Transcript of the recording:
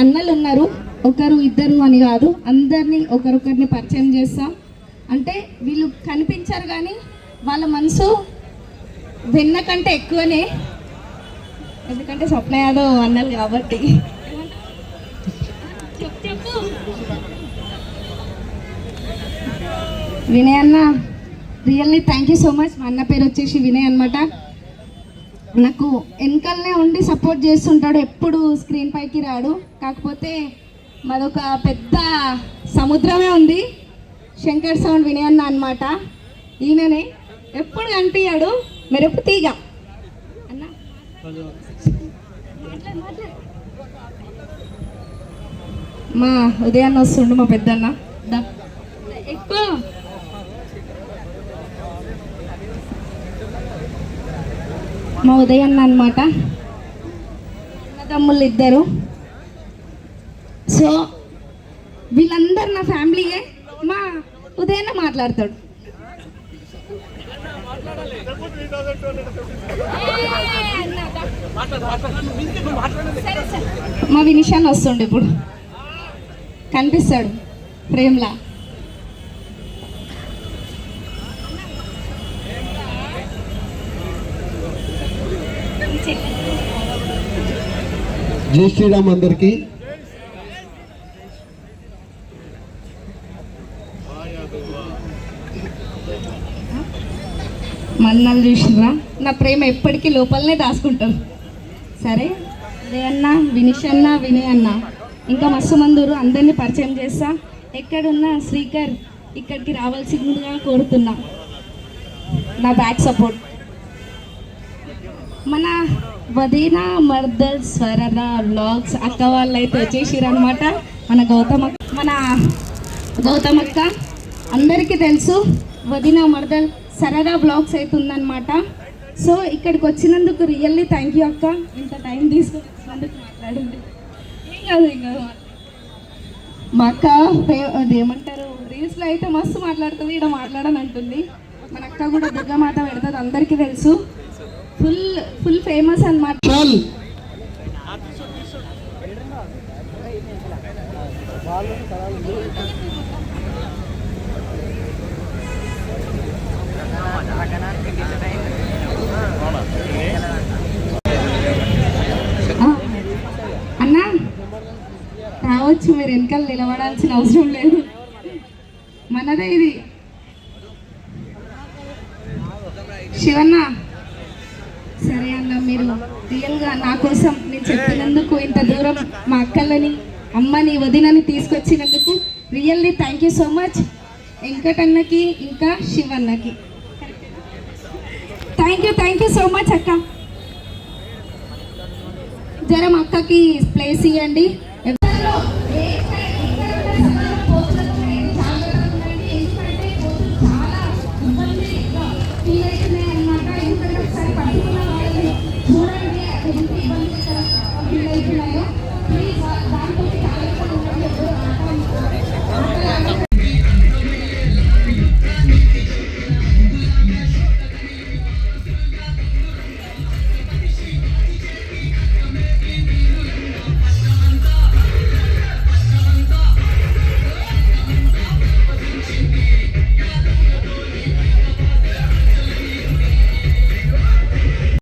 అన్నలు ఉన్నారు, ఒకరు ఇద్దరు అని కాదు, అందరినీ ఒకరొకరిని పరిచయం చేస్తాం. అంటే వీళ్ళు కనిపించారు కానీ వాళ్ళ మనసు వెన్న కంటే ఎక్కువనే, ఎందుకంటే స్వప్న యాదవ్ అన్నలు కాబట్టి. చెప్పు వినయ్ అన్న, really thank you so much. మా అన్న పేరు వచ్చేసి వినయ్ అనమాట. నాకు వెనకల్నే ఉండి సపోర్ట్ చేస్తుంటాడు, ఎప్పుడు స్క్రీన్ పైకి రాడు. కాకపోతే మాదొక పెద్ద సముద్రమే ఉంది, శంకర్ సౌండ్ వినయ్ అన్న అనమాట. ఈయననే ఎప్పుడు కనిపించాడు, మెరుపు తీగ అన్న. మా ఉదయాన్న వస్తుండు మా పెద్దన్న, ఎక్కువ మా ఉదయన్న అనమాట. అన్నదమ్ముళ్ళు ఇద్దరు. సో వీళ్ళందరూ నా ఫ్యామిలీయే. మా ఉదయన్న మాట్లాడతాడు. మా వినిషాన్ వస్తుండే, ఇప్పుడు కనిపిస్తాడు ప్రేమ్లా. జై శ్రీరామ్ అందరికీ. మన్నలు చూసిరా, నా ప్రేమ ఎప్పటికీ లోపలనే దాచుకుంటారు. సరే అదే అన్న, వినిష్ అన్న, వినయ్ అన్న, ఇంకా మస్తు మందూరు, అందరినీ పరిచయం చేస్తా. ఎక్కడున్నా శ్రీకర్ ఇక్కడికి రావాల్సిందిగా కోరుతున్నా. నా బ్యాక్ సపోర్ట్ మన వదిన మర్దల్ స్వరద వ్లాగ్స్ అక్క వాళ్ళు అయితే వచ్చేసిరు అనమాట. మన గౌతమక్క అందరికీ తెలుసు, వదిన మర్దల్ సరదా బ్లాగ్స్ అయితే ఉందన్నమాట. సో ఇక్కడికి వచ్చినందుకు రియల్లీ థ్యాంక్ యూ అక్క, ఇంత టైం తీసుకొని వచ్చినందుకు. మాట్లాడండి, ఏం కాదు. మా అక్క అదేమంటారు, రీల్స్లో అయితే మస్తు మాట్లాడుతుంది, ఇక్కడ మాట్లాడని అంటుంది. మన అక్క కూడా దుర్గామాత పెడుతుంది, అందరికీ తెలుసు. ఫుల్ ఫేమస్ అన్నమాట. అన్నా రావచ్చు, మీరు వెనకాల నిలబడాల్సిన అవసరం లేదు, మనదే ఇది. శివన్న సరే అన్న, మీరు రియల్గా నా కోసం నేను చెప్పినందుకు, ఇంత దూరం మా అక్కలని, అమ్మని, వదినని తీసుకొచ్చినందుకు really thank you so much. వెంకటన్నకి ఇంకా శివన్నకి థ్యాంక్ యూ సో మచ్ అక్క. జర మా అక్కకి ప్లేస్ ఇవ్వండి. చూడండి ఎంత ఇబ్బంది అవుతున్నాయో, ప్లీజ్ దాంతో